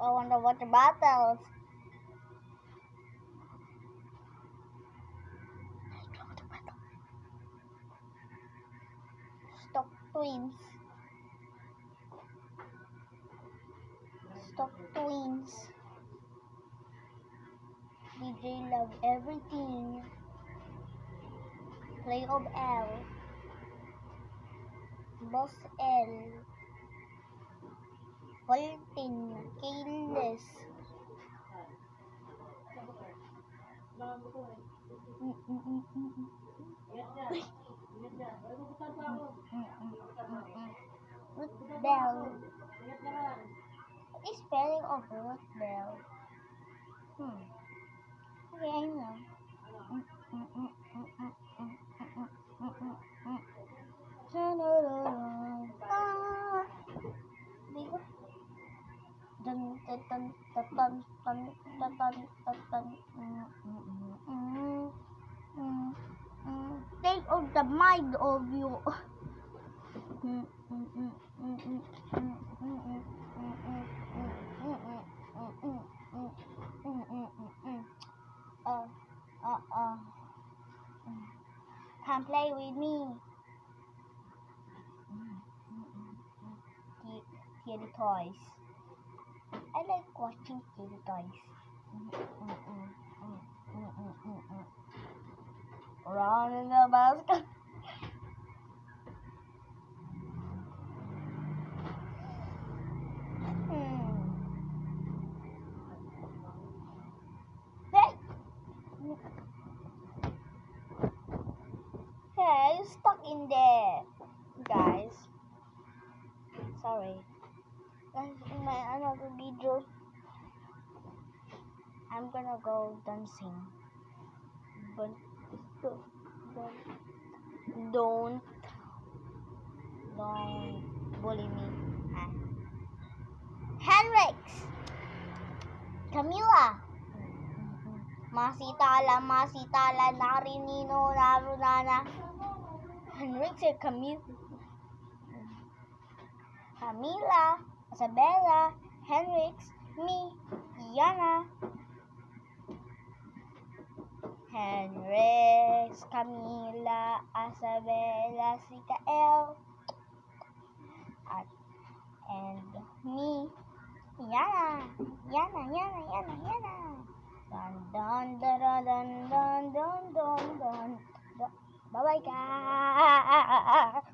Oh, on the water bottles. Stop twins. Stop twins. DJ love everything. Play of L. Boss L. Valtin. Keyless. Root Bell. What is spelling of root bell? Okay, I know. Take of the mind of you. Come play with me. Kitty toys. I like watching kitty toys. Run in the basket. Hey, stuck in there, guys. Sorry. Guys, in my another video, I'm gonna go dancing. But don't bully me. Henrix, Camila, Masitala, Narinino, Narunana. Henrix and Camila, Isabella, Henrix, me, Yana. Henrix, Camila, Isabella, Sikael, and me, Yana. Dun. Bye bye guys.